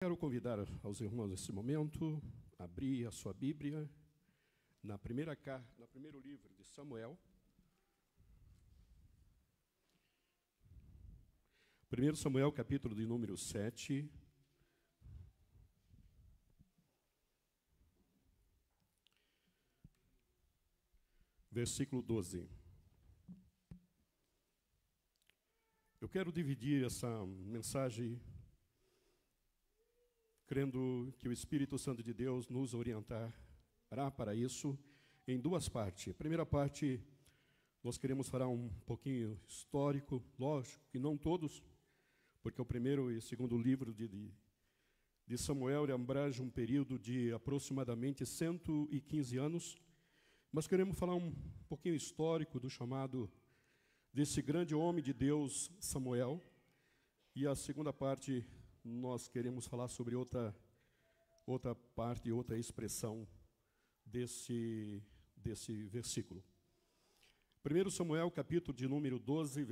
Quero convidar aos irmãos nesse momento a abrir a sua Bíblia no primeiro livro de Samuel. 1 Samuel, capítulo de número 7. Versículo 12. Eu quero dividir essa mensagem crendo que o Espírito Santo de Deus nos orientará para isso em duas partes. A primeira parte, nós queremos falar um pouquinho histórico, lógico que não todos, porque o primeiro e segundo livro de Samuel abrange um período de aproximadamente 115 anos, mas queremos falar um pouquinho histórico do chamado desse grande homem de Deus, Samuel, e a segunda parte nós queremos falar sobre outra parte, outra expressão desse versículo. 1 Samuel, capítulo de número 12,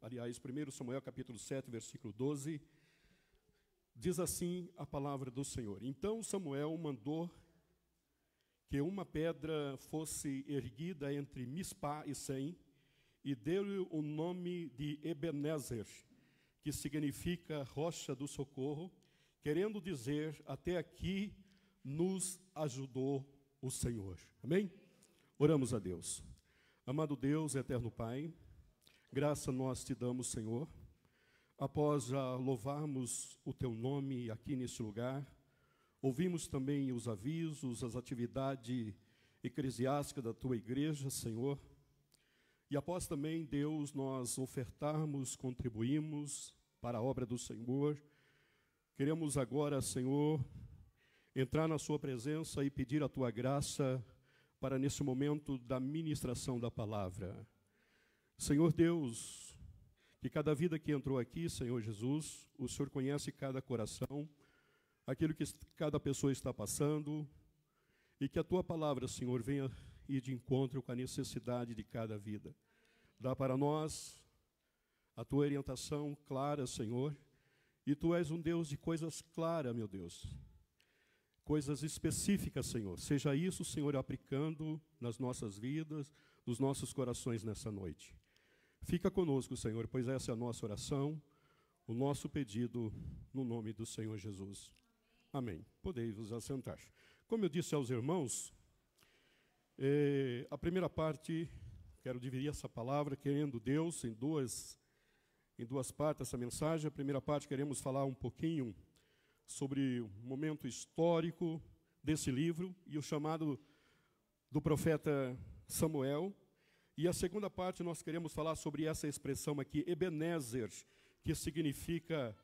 aliás, 1 Samuel, capítulo 7, versículo 12, diz assim a palavra do Senhor. Então Samuel mandou que uma pedra fosse erguida entre Mispá e Sem, e deu-lhe o nome de Ebenezer, que significa rocha do socorro, querendo dizer, até aqui nos ajudou o Senhor. Amém? Oramos a Deus. Amado Deus, eterno Pai, graça nós te damos, Senhor, após já louvarmos o teu nome aqui nesse lugar, ouvimos também os avisos, as atividades eclesiásticas da tua igreja, Senhor, e após também, Deus, nós ofertarmos, contribuímos para a obra do Senhor, queremos agora, Senhor, entrar na sua presença e pedir a tua graça para nesse momento da ministração da palavra. Senhor Deus, que cada vida que entrou aqui, Senhor Jesus, o Senhor conhece cada coração, aquilo que cada pessoa está passando, e que a tua palavra, Senhor, venha ir de encontro com a necessidade de cada vida. Dá para nós a tua orientação clara, Senhor, e tu és um Deus de coisas claras, meu Deus, coisas específicas, Senhor. Seja isso, Senhor, aplicando nas nossas vidas, nos nossos corações nessa noite. Fica conosco, Senhor, pois essa é a nossa oração, o nosso pedido no nome do Senhor Jesus. Amém. Podeis vos assentar. Como eu disse aos irmãos, a primeira parte, quero dividir essa palavra, querendo Deus, em duas partes essa mensagem. A primeira parte, queremos falar um pouquinho sobre o momento histórico desse livro e o chamado do profeta Samuel. E a segunda parte, nós queremos falar sobre essa expressão aqui, Ebenezer, que significa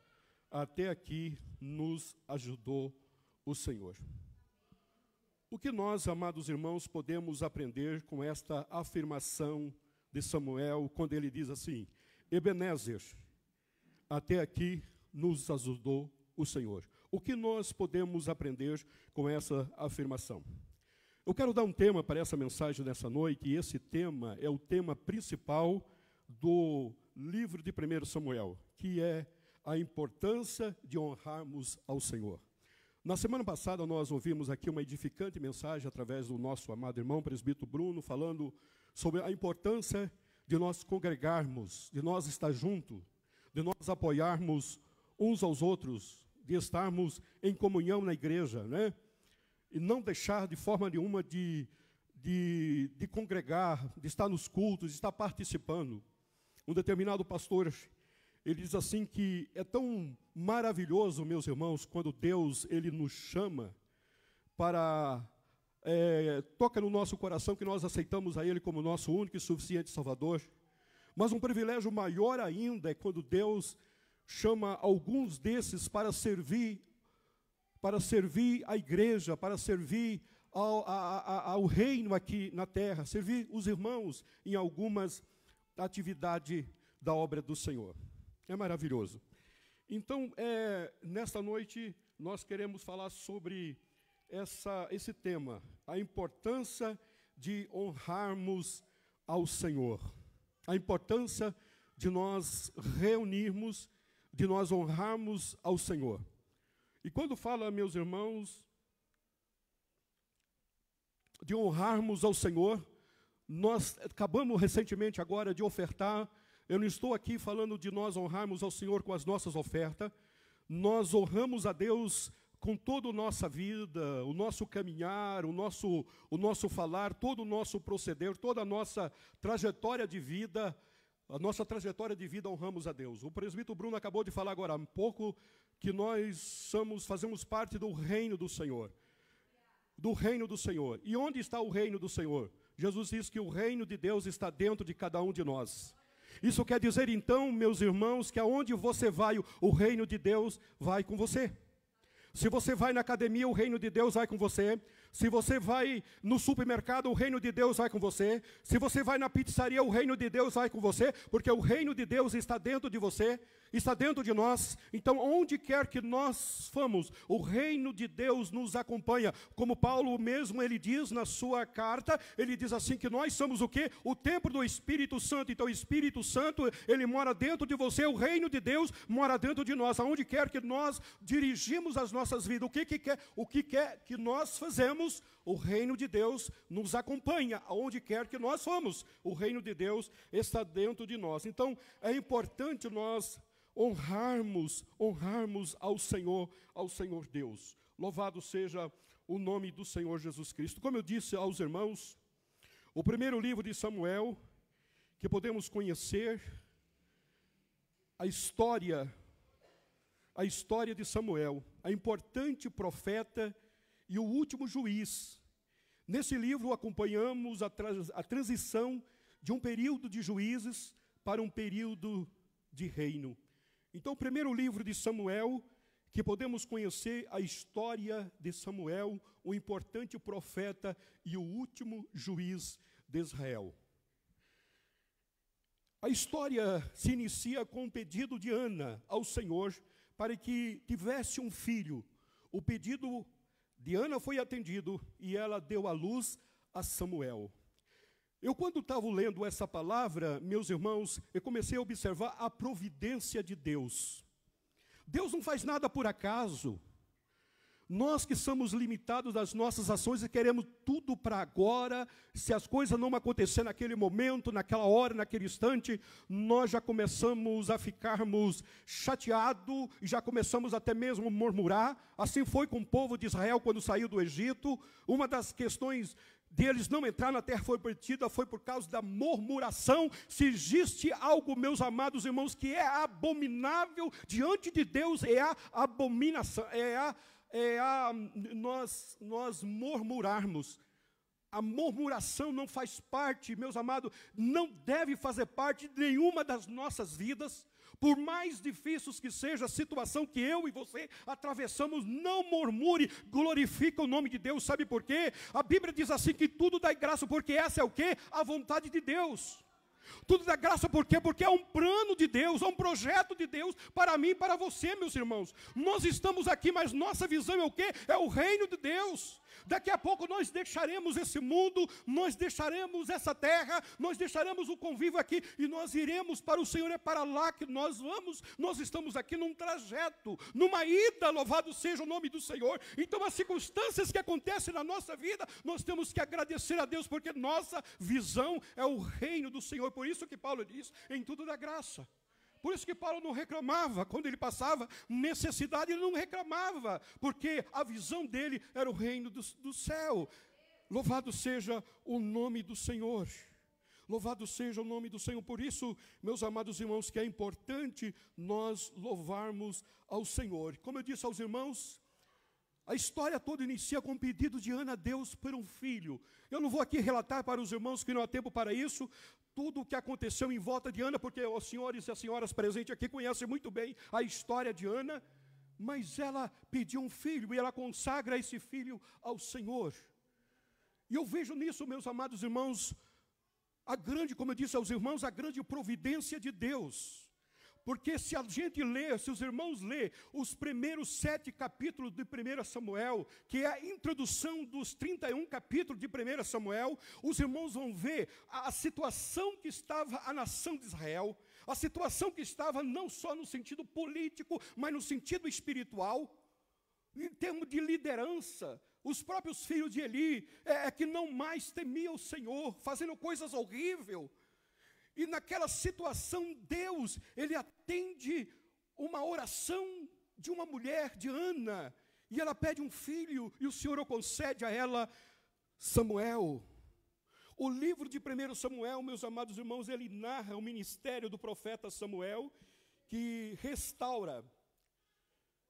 até aqui nos ajudou o Senhor. O que nós, amados irmãos, podemos aprender com esta afirmação de Samuel, quando ele diz assim, Ebenezer, até aqui nos ajudou o Senhor. O que nós podemos aprender com essa afirmação? Eu quero dar um tema para essa mensagem nessa noite, e esse tema é o tema principal do livro de 1 Samuel, que é a importância de honrarmos ao Senhor. Na semana passada nós ouvimos aqui uma edificante mensagem através do nosso amado irmão presbítero Bruno, falando sobre a importância de nós congregarmos, de nós estar juntos, de nós apoiarmos uns aos outros, de estarmos em comunhão na igreja, né? E não deixar de forma nenhuma de congregar, de estar nos cultos, de estar participando. Um determinado pastor, ele diz assim que é tão maravilhoso, meus irmãos, quando Deus ele nos chama para, toca no nosso coração que nós aceitamos a Ele como nosso único e suficiente Salvador. Mas um privilégio maior ainda é quando Deus chama alguns desses para servir a igreja, para servir ao reino aqui na terra, servir os irmãos em algumas atividades da obra do Senhor. É maravilhoso. Então, nesta noite, nós queremos falar sobre esse tema, a importância de honrarmos ao Senhor, a importância de nós reunirmos, de nós honrarmos ao Senhor. E quando fala, meus irmãos, de honrarmos ao Senhor, nós acabamos recentemente agora de ofertar. Eu não estou aqui falando de nós honrarmos ao Senhor com as nossas ofertas. Nós honramos a Deus com toda a nossa vida, o nosso caminhar, o nosso falar, todo o nosso proceder, toda a nossa trajetória de vida. A nossa trajetória de vida honramos a Deus. O presbítero Bruno acabou de falar agora há pouco que nós fazemos parte do reino do Senhor. Do reino do Senhor. E onde está o reino do Senhor? Jesus diz que o reino de Deus está dentro de cada um de nós. Isso quer dizer então, meus irmãos, que aonde você vai, o reino de Deus vai com você. Se você vai na academia, o reino de Deus vai com você. Se você vai no supermercado, o reino de Deus vai com você. Se você vai na pizzaria, o reino de Deus vai com você, porque o reino de Deus está dentro de você, está dentro de nós. Então, onde quer que nós fomos, o reino de Deus nos acompanha. Como Paulo mesmo, ele diz na sua carta, ele diz assim que nós somos o quê? O templo do Espírito Santo. Então, o Espírito Santo, ele mora dentro de você, o reino de Deus mora dentro de nós. Aonde quer que nós dirigimos as nossas vidas, o que quer que nós fazemos, o reino de Deus nos acompanha. Aonde quer que nós fomos, o reino de Deus está dentro de nós. Então, é importante nós honrarmos ao Senhor Deus. Louvado seja o nome do Senhor Jesus Cristo. Como eu disse aos irmãos, o primeiro livro de Samuel, que podemos conhecer, a história de Samuel, a importante profeta e o último juiz. Nesse livro acompanhamos a transição de um período de juízes para um período de reino. Então, o primeiro livro de Samuel, que podemos conhecer a história de Samuel, o importante profeta e o último juiz de Israel. A história se inicia com um pedido de Ana ao Senhor para que tivesse um filho. O pedido de Ana foi atendido e ela deu à luz a Samuel. Eu, quando estava lendo essa palavra, meus irmãos, eu comecei a observar a providência de Deus. Deus não faz nada por acaso. Nós que somos limitados nas nossas ações e queremos tudo para agora, se as coisas não acontecerem naquele momento, naquela hora, naquele instante, nós já começamos a ficarmos chateados e já começamos até mesmo a murmurar. Assim foi com o povo de Israel quando saiu do Egito. Uma das questões deles não entrar na terra foi prometida foi por causa da murmuração. Se existe algo, meus amados irmãos, que é abominável diante de Deus, é a abominação, nós murmurarmos. A murmuração não faz parte, meus amados, não deve fazer parte de nenhuma das nossas vidas. Por mais difíceis que seja a situação que eu e você atravessamos, não murmure, glorifica o nome de Deus. Sabe por quê? A Bíblia diz assim que tudo dá graça, porque essa é o quê? A vontade de Deus. Tudo dá graça por quê? Porque é um plano de Deus, é um projeto de Deus para mim e para você, meus irmãos. Nós estamos aqui, mas nossa visão é o quê? É o reino de Deus. Daqui a pouco nós deixaremos esse mundo, nós deixaremos essa terra, nós deixaremos o convívio aqui e nós iremos para o Senhor. É para lá que nós vamos. Nós estamos aqui num trajeto, numa ida, louvado seja o nome do Senhor. Então as circunstâncias que acontecem na nossa vida, nós temos que agradecer a Deus, porque nossa visão é o reino do Senhor. Por isso que Paulo diz, em tudo dá graça. Por isso que Paulo não reclamava, quando ele passava necessidade, ele não reclamava, porque a visão dele era o reino do céu. Louvado seja o nome do Senhor. Louvado seja o nome do Senhor. Por isso, meus amados irmãos, que é importante nós louvarmos ao Senhor. Como eu disse aos irmãos, a história toda inicia com um pedido de Ana a Deus por um filho. Eu não vou aqui relatar para os irmãos, que não há tempo para isso, tudo o que aconteceu em volta de Ana, porque os senhores e as senhoras presentes aqui conhecem muito bem a história de Ana, mas ela pediu um filho e ela consagra esse filho ao Senhor. E eu vejo nisso, meus amados irmãos, como eu disse aos irmãos, a grande providência de Deus. Porque se a gente lê, se os irmãos lê os primeiros 7 capítulos de 1 Samuel, que é a introdução dos 31 capítulos de 1 Samuel, os irmãos vão ver a situação que estava a nação de Israel, a situação que estava não só no sentido político, mas no sentido espiritual. em termos de liderança, os próprios filhos de Eli, que não mais temiam o Senhor, fazendo coisas horríveis. E naquela situação, Deus, Ele atende uma oração de uma mulher, de Ana, e ela pede um filho, e o Senhor concede a ela Samuel. O livro de 1 Samuel, meus amados irmãos, ele narra o ministério do profeta Samuel, que restaura.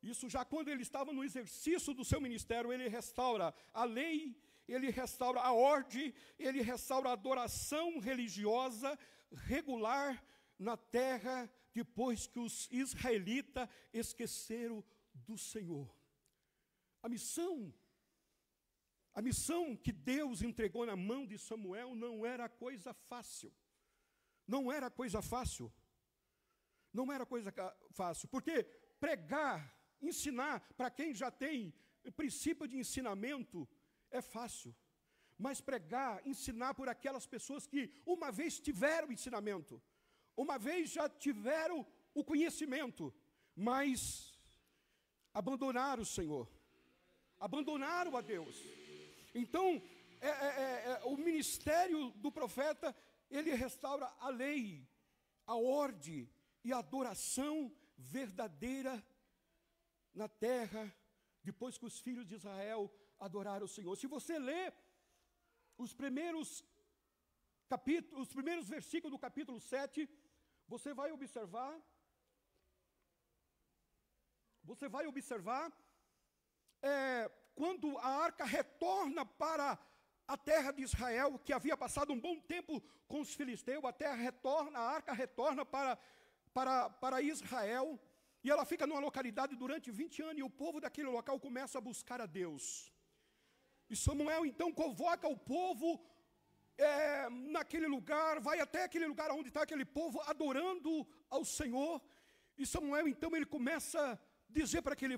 Isso já quando ele estava no exercício do seu ministério, ele restaura a lei, ele restaura a ordem, ele restaura a adoração religiosa regular na terra, depois que os israelitas esqueceram do Senhor. A missão que Deus entregou na mão de Samuel não era coisa fácil. Não era coisa fácil. Não era coisa fácil, porque pregar, ensinar para quem já tem princípio de ensinamento é fácil. Mas pregar, ensinar por aquelas pessoas que uma vez tiveram ensinamento, uma vez já tiveram o conhecimento, mas abandonaram o Senhor, abandonaram a Deus. Então, o ministério do profeta, ele restaura a lei, a ordem e a adoração verdadeira na terra, depois que os filhos de Israel adoraram o Senhor. Se você ler os primeiros versículos do capítulo 7, você vai observar quando a arca retorna para a terra de Israel, que havia passado um bom tempo com os filisteus, a arca retorna para Israel, e ela fica numa localidade durante 20 anos, e o povo daquele local começa a buscar a Deus. E Samuel então convoca o povo naquele lugar, vai até aquele lugar onde está aquele povo adorando ao Senhor, e Samuel então ele começa a dizer para aquele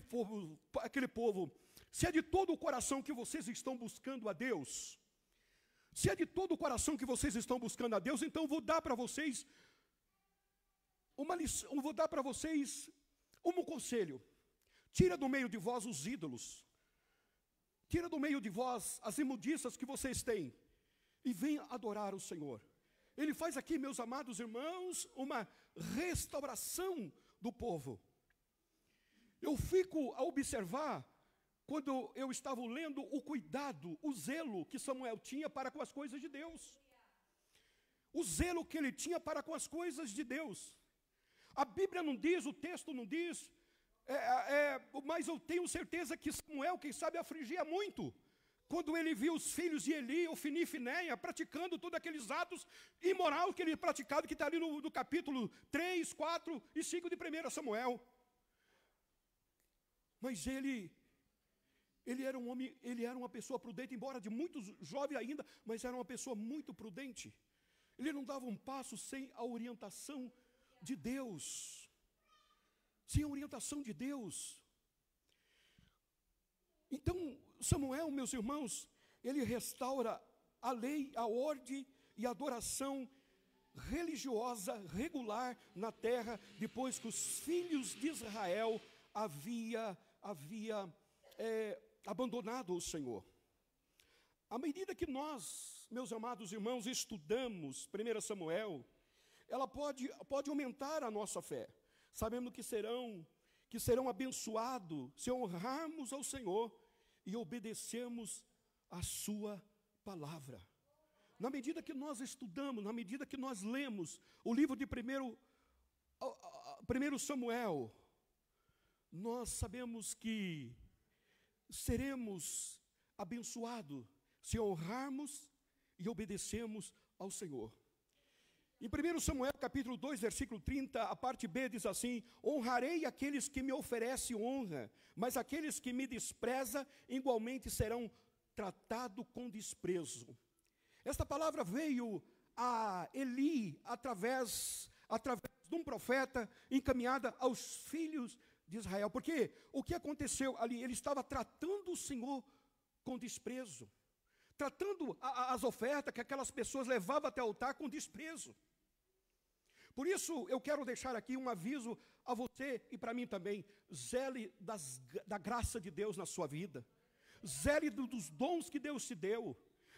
povo, se é de todo o coração que vocês estão buscando a Deus, se é de todo o coração que vocês estão buscando a Deus, então vou dar para vocês uma lição, vou dar para vocês um conselho. Tira do meio de vós os ídolos, tira do meio de vós as imundícias que vocês têm, e venha adorar o Senhor. Ele faz aqui, meus amados irmãos, uma restauração do povo. Eu fico a observar, quando eu estava lendo, o cuidado, o zelo que Samuel tinha para com as coisas de Deus. O zelo que ele tinha para com as coisas de Deus. A Bíblia não diz, o texto não diz, mas eu tenho certeza que Samuel, quem sabe, afligia muito, quando ele viu os filhos de Eli, Ofni e Finéia, praticando todos aqueles atos imorais que ele praticava, que está ali no capítulo 3, 4 e 5 de 1 Samuel. Mas ele era um homem, ele era uma pessoa prudente, embora de muito jovem ainda, mas era uma pessoa muito prudente. Ele não dava um passo sem a orientação de Deus. Sem a orientação de Deus. Então, Samuel, meus irmãos, ele restaura a lei, a ordem e a adoração religiosa regular na terra, depois que os filhos de Israel havia abandonado o Senhor. À medida que nós, meus amados irmãos, estudamos 1 Samuel, ela pode aumentar a nossa fé. Sabemos que serão abençoados se honrarmos ao Senhor e obedecermos a sua palavra. Na medida que nós estudamos, na medida que nós lemos o livro de 1 Samuel, nós sabemos que seremos abençoados se honrarmos e obedecermos ao Senhor. Em 1 Samuel capítulo 2, versículo 30, a parte B diz assim: honrarei aqueles que me oferecem honra, mas aqueles que me desprezam igualmente serão tratados com desprezo. Esta palavra veio a Eli através de um profeta encaminhada aos filhos de Israel, porque o que aconteceu ali, ele estava tratando o Senhor com desprezo, tratando as ofertas que aquelas pessoas levavam até o altar com desprezo. Por isso, eu quero deixar aqui um aviso a você e para mim também. Zele da graça de Deus na sua vida. Zele dos dons que Deus te deu.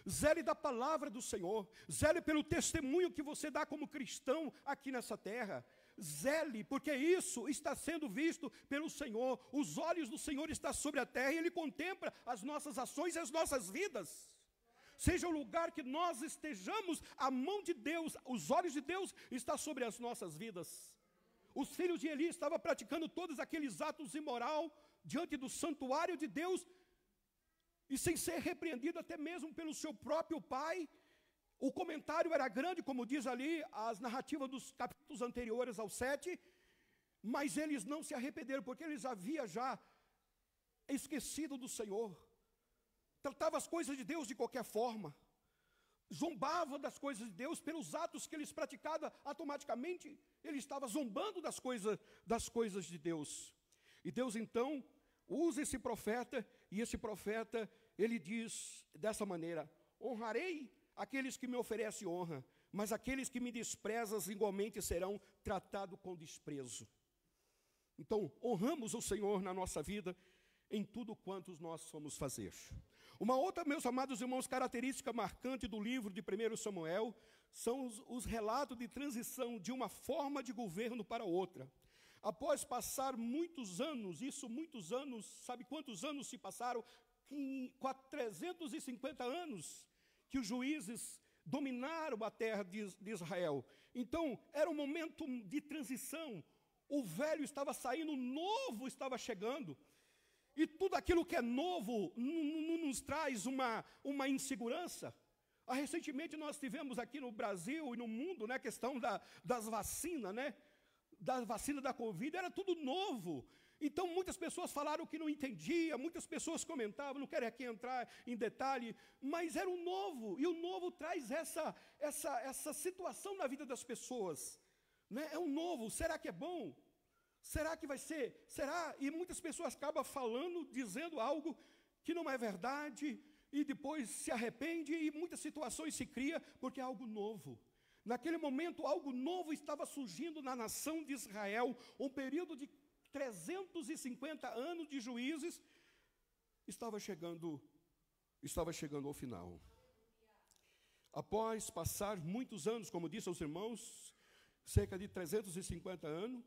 Zele da palavra do Senhor. Zele pelo testemunho que você dá como cristão aqui nessa terra. Zele, porque isso está sendo visto pelo Senhor. Os olhos do Senhor estão sobre a terra e Ele contempla as nossas ações e as nossas vidas. Seja o lugar que nós estejamos, a mão de Deus, os olhos de Deus estão sobre as nossas vidas. Os filhos de Eli estavam praticando todos aqueles atos imorais diante do santuário de Deus, e sem ser repreendido até mesmo pelo seu próprio pai. O comentário era grande, como diz ali as narrativas dos capítulos anteriores ao 7, mas eles não se arrependeram, porque eles haviam já esquecido do Senhor. Tratava as coisas de Deus de qualquer forma. Zombava das coisas de Deus pelos atos que eles praticavam automaticamente. Ele estava zombando das coisas de Deus. E Deus então usa esse profeta, e esse profeta, ele diz dessa maneira: honrarei aqueles que me oferecem honra, mas aqueles que me desprezam igualmente serão tratados com desprezo. Então, honramos o Senhor na nossa vida, em tudo quanto nós somos fazer. Uma outra, meus amados irmãos, característica marcante do livro de 1 Samuel, são os relatos de transição de uma forma de governo para outra. Após passar muitos anos, sabe quantos anos se passaram? 350 anos que os juízes dominaram a terra de Israel. Então, era um momento de transição. O velho estava saindo, o novo estava chegando. E tudo aquilo que é novo nos traz uma insegurança. Recentemente nós tivemos aqui no Brasil e no mundo, né, a questão das vacinas, né? Da vacina da Covid, era tudo novo. Então muitas pessoas falaram que não entendia, muitas pessoas comentavam, não quero aqui entrar em detalhe, mas era um novo, e o novo traz essa situação na vida das pessoas, né? É um novo, será que é bom? Será que vai ser? Será? E muitas pessoas acabam falando, dizendo algo que não é verdade, e depois se arrepende, e muitas situações se criam, porque é algo novo. Naquele momento, algo novo estava surgindo na nação de Israel, um período de 350 anos de juízes, estava chegando ao final. Após passar muitos anos, como disse aos irmãos, cerca de 350 anos,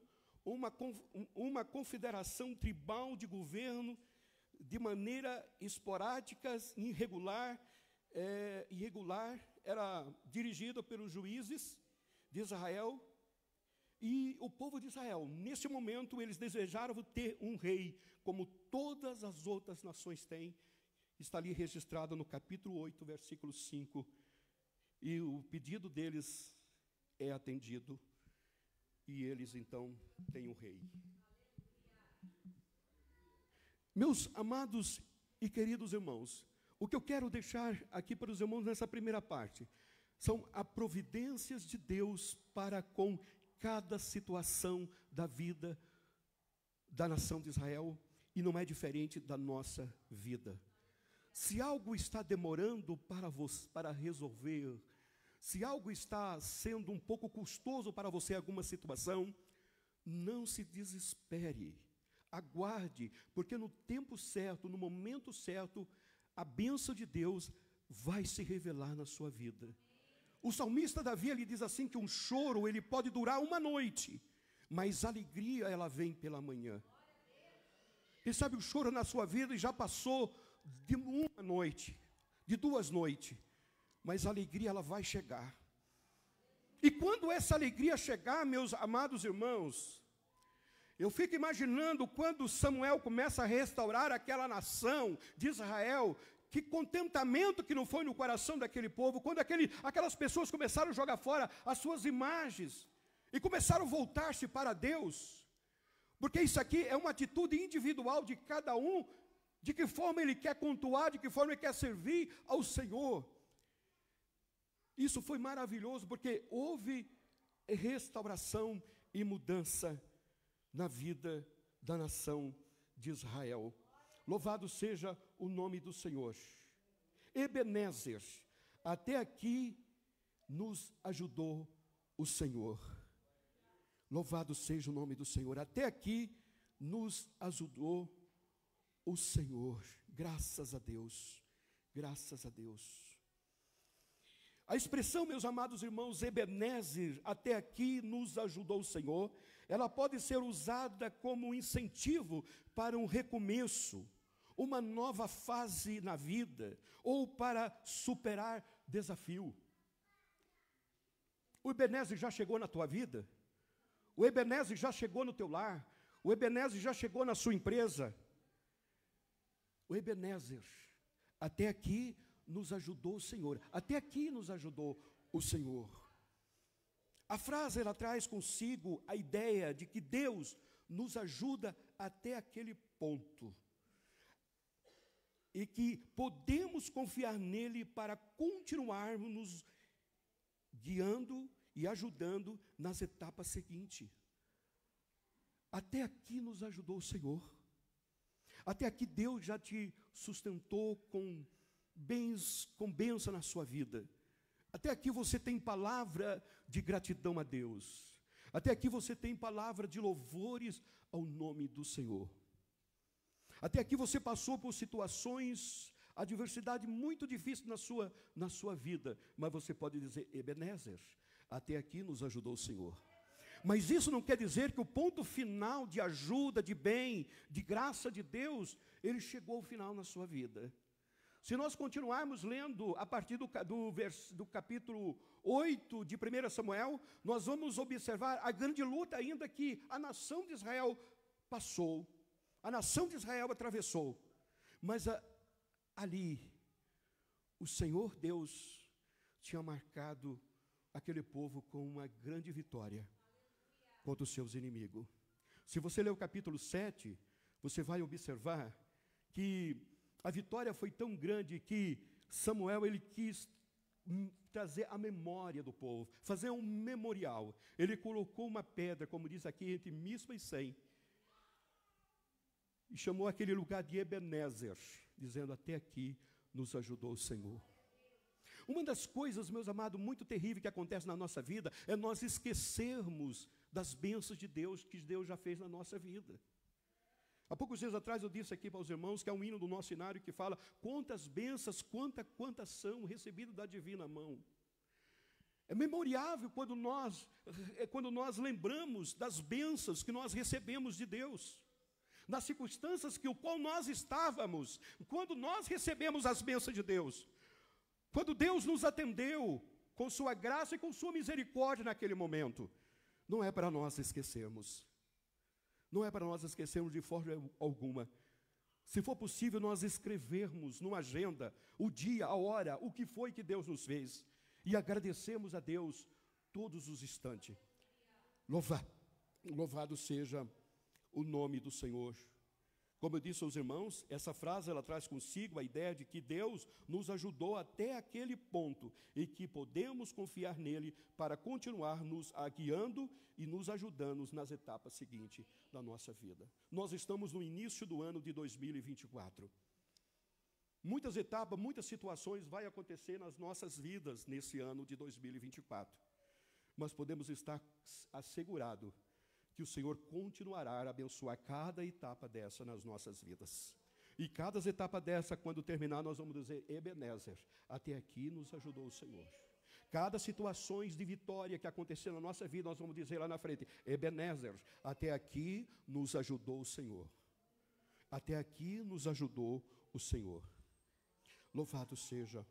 uma confederação tribal de governo, de maneira esporádica, irregular, era dirigida pelos juízes de Israel. E o povo de Israel, nesse momento, eles desejaram ter um rei, como todas as outras nações têm. Está ali registrado no capítulo 8, versículo 5. E o pedido deles é atendido. E eles, então, têm um rei. Meus amados e queridos irmãos, o que eu quero deixar aqui para os irmãos nessa primeira parte são as providências de Deus para com cada situação da vida da nação de Israel, e não é diferente da nossa vida. Se algo está demorando para resolver, se algo está sendo um pouco custoso para você, alguma situação, não se desespere, aguarde, porque no tempo certo, no momento certo, a bênção de Deus vai se revelar na sua vida. O salmista Davi, ele diz assim, que um choro, ele pode durar uma noite, mas a alegria, ela vem pela manhã. Quem sabe o choro na sua vida já passou de uma noite, de 2 noites, mas a alegria, ela vai chegar. E quando essa alegria chegar, meus amados irmãos, eu fico imaginando quando Samuel começa a restaurar aquela nação de Israel, que contentamento que não foi no coração daquele povo, quando aquelas pessoas começaram a jogar fora as suas imagens, e começaram a voltar-se para Deus, porque isso aqui é uma atitude individual de cada um, de que forma ele quer cultuar, de que forma ele quer servir ao Senhor. Isso foi maravilhoso, porque houve restauração e mudança na vida da nação de Israel. Louvado seja o nome do Senhor. Ebenezer, até aqui nos ajudou o Senhor. Louvado seja o nome do Senhor. Até aqui nos ajudou o Senhor. Graças a Deus. Graças a Deus. A expressão, meus amados irmãos, Ebenezer, até aqui nos ajudou o Senhor, ela pode ser usada como incentivo para um recomeço, uma nova fase na vida, ou para superar desafio. O Ebenezer já chegou na tua vida? O Ebenezer já chegou no teu lar? O Ebenezer já chegou na sua empresa? O Ebenezer, até aqui nos ajudou o Senhor. Até aqui nos ajudou o Senhor. A frase, ela traz consigo a ideia de que Deus nos ajuda até aquele ponto. E que podemos confiar nele para continuarmos nos guiando e ajudando nas etapas seguintes. Até aqui nos ajudou o Senhor. Até aqui Deus já te sustentou com bênção na sua vida. Até aqui você tem palavra de gratidão a Deus. Até aqui você tem palavra de louvores ao nome do Senhor. Até aqui você passou por situações, adversidade muito difícil na sua vida. Mas você pode dizer, Ebenezer, até aqui nos ajudou o Senhor. Mas isso não quer dizer que o ponto final de ajuda, de bem, de graça de Deus, ele chegou ao final na sua vida. Se nós continuarmos lendo a partir do capítulo 8 de 1 Samuel, nós vamos observar a grande luta ainda que a nação de Israel passou, a nação de Israel atravessou. Mas ali, o Senhor Deus tinha marcado aquele povo com uma grande vitória contra os seus inimigos. Se você ler o capítulo 7, você vai observar que a vitória foi tão grande que Samuel, ele quis trazer a memória do povo, fazer um memorial. Ele colocou uma pedra, como diz aqui, entre Mispa e Sem, e chamou aquele lugar de Ebenezer, dizendo, até aqui nos ajudou o Senhor. Uma das coisas, meus amados, muito terrível que acontece na nossa vida, é nós esquecermos das bênçãos de Deus, que Deus já fez na nossa vida. Há poucos dias atrás eu disse aqui para os irmãos que é um hino do nosso cenário que fala quantas bênçãos, quantas são recebidas da divina mão. É memoriável quando nós lembramos das bênçãos que nós recebemos de Deus. Nas circunstâncias que o qual nós estávamos, quando nós recebemos as bênçãos de Deus. Quando Deus nos atendeu com sua graça e com sua misericórdia naquele momento. Não é para nós esquecermos. Não é para nós esquecermos de forma alguma. Se for possível, nós escrevermos numa agenda o dia, a hora, o que foi que Deus nos fez. E agradecemos a Deus todos os instantes. Louvado seja o nome do Senhor. Como eu disse aos irmãos, essa frase ela traz consigo a ideia de que Deus nos ajudou até aquele ponto e que podemos confiar nele para continuar nos guiando e nos ajudando nas etapas seguintes da nossa vida. Nós estamos no início do ano de 2024. Muitas etapas, muitas situações vão acontecer nas nossas vidas nesse ano de 2024. Mas podemos estar assegurados que o Senhor continuará a abençoar cada etapa dessa nas nossas vidas. E cada etapa dessa, quando terminar, nós vamos dizer, Ebenezer, até aqui nos ajudou o Senhor. Cada situações de vitória que aconteceu na nossa vida, nós vamos dizer lá na frente, Ebenezer, até aqui nos ajudou o Senhor. Até aqui nos ajudou o Senhor. Louvado seja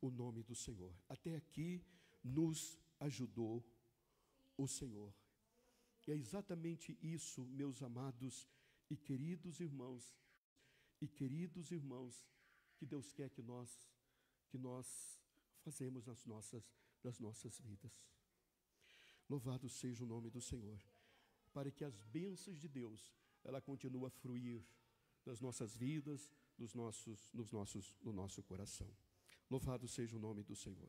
o nome do Senhor. Até aqui nos ajudou o Senhor. E é exatamente isso, meus amados e queridos irmãos, que Deus quer que nós fazemos nas nossas vidas. Louvado seja o nome do Senhor, para que as bênçãos de Deus, ela continue a fluir nas nossas vidas, no nosso coração. Louvado seja o nome do Senhor.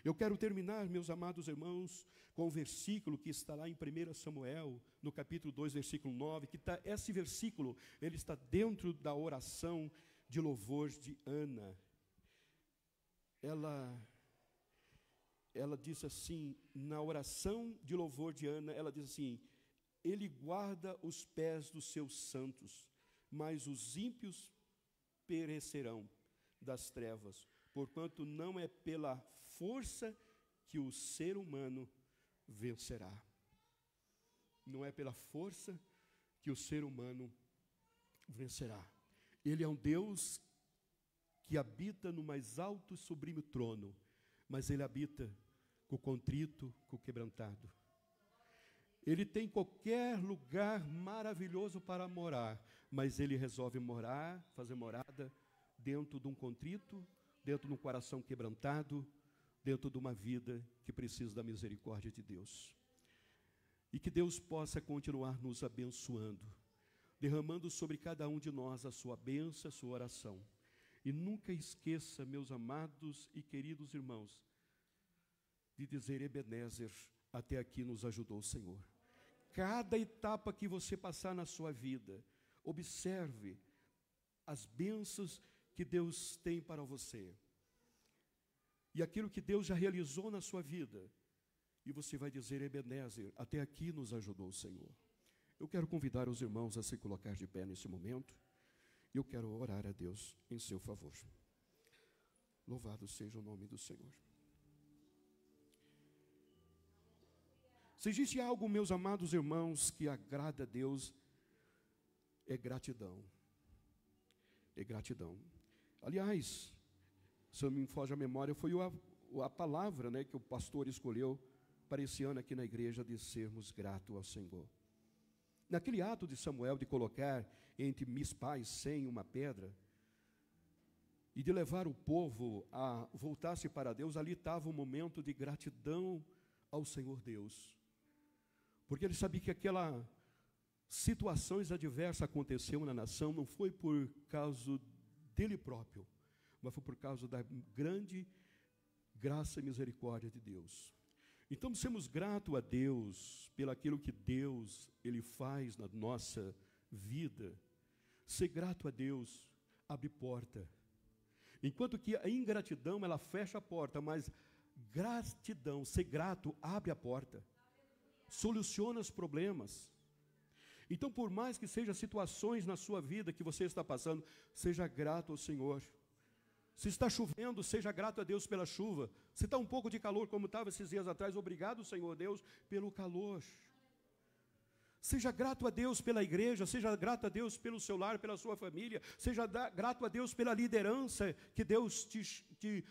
Eu quero terminar, meus amados irmãos, com o versículo que está lá em 1 Samuel, no capítulo 2, versículo 9, esse versículo, ele está dentro da oração de louvor de Ana. ela disse assim, na oração de louvor de Ana, ela diz assim: Ele guarda os pés dos seus santos, mas os ímpios perecerão das trevas, porquanto não é pela força que o ser humano vencerá. Não é pela força que o ser humano vencerá. Ele é um Deus que habita no mais alto e sublime trono, mas Ele habita com o contrito, com o quebrantado. Ele tem qualquer lugar maravilhoso para morar, mas Ele resolve morar, fazer morada dentro de um contrito, dentro de um coração quebrantado, dentro de uma vida que precisa da misericórdia de Deus. E que Deus possa continuar nos abençoando, derramando sobre cada um de nós a sua bênção, a sua oração. E nunca esqueça, meus amados e queridos irmãos, de dizer: Ebenezer, até aqui nos ajudou o Senhor. Cada etapa que você passar na sua vida, observe as bênçãos que Deus tem para você. E aquilo que Deus já realizou na sua vida. E você vai dizer: Ebenezer, até aqui nos ajudou o Senhor. Eu quero convidar os irmãos a se colocar de pé nesse momento. Eu quero orar a Deus em seu favor. Louvado seja o nome do Senhor. Se existe algo, meus amados irmãos, que agrada a Deus, é gratidão. É gratidão. Aliás, se não me foge a memória, foi a palavra, né, que o pastor escolheu para esse ano aqui na igreja, de sermos gratos ao Senhor. Naquele ato de Samuel de colocar entre Mispa e Sem uma pedra, e de levar o povo a voltar-se para Deus, ali estava um momento de gratidão ao Senhor Deus. Porque ele sabia que aquela situações adversas aconteceu na nação, não foi por causa dele próprio, mas foi por causa da grande graça e misericórdia de Deus. Então, sermos gratos a Deus pelo aquilo que Deus Ele faz na nossa vida. Ser grato a Deus abre porta. Enquanto que a ingratidão, ela fecha a porta, mas gratidão, ser grato, abre a porta. Soluciona os problemas. Então, por mais que sejam situações na sua vida que você está passando, seja grato ao Senhor. Se está chovendo, seja grato a Deus pela chuva. Se está um pouco de calor, como estava esses dias atrás, obrigado, Senhor Deus, pelo calor. Seja grato a Deus pela igreja, seja grato a Deus pelo seu lar, pela sua família, seja grato a Deus pela liderança que Deus te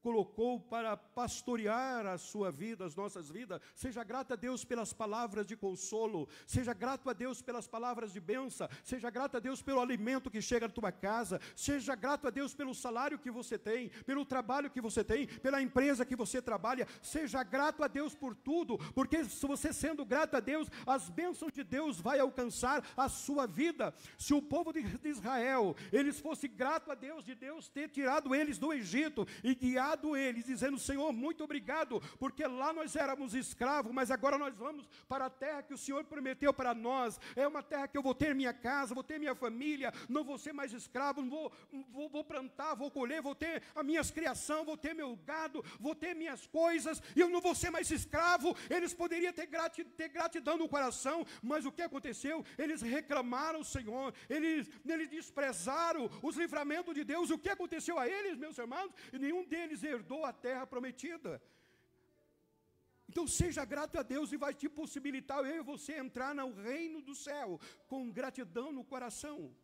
colocou para pastorear a sua vida, as nossas vidas. Seja grato a Deus pelas palavras de consolo, seja grato a Deus pelas palavras de bênção, seja grato a Deus pelo alimento que chega na tua casa, seja grato a Deus pelo salário que você tem, pelo trabalho que você tem, pela empresa que você trabalha. Seja grato a Deus por tudo, porque se você sendo grato a Deus, as bênçãos de Deus vai alcançar a sua vida. Se o povo de Israel, eles fossem gratos a Deus, de Deus ter tirado eles do Egito e guiado eles, dizendo: Senhor, muito obrigado, porque lá nós éramos escravos, mas agora nós vamos para a terra que o Senhor prometeu para nós. É uma terra que eu vou ter minha casa, vou ter minha família, não vou ser mais escravo, não vou plantar, vou colher, vou ter a minha criação, vou ter meu gado, vou ter minhas coisas, e eu não vou ser mais escravo. Eles poderiam ter gratidão no coração, mas o que aconteceu? Eles reclamaram o Senhor, eles desprezaram os livramentos de Deus. O que aconteceu a eles, meus irmãos? E nenhum deles herdou a terra prometida. Então seja grato a Deus, e vai te possibilitar eu e você entrar no reino do céu com gratidão no coração.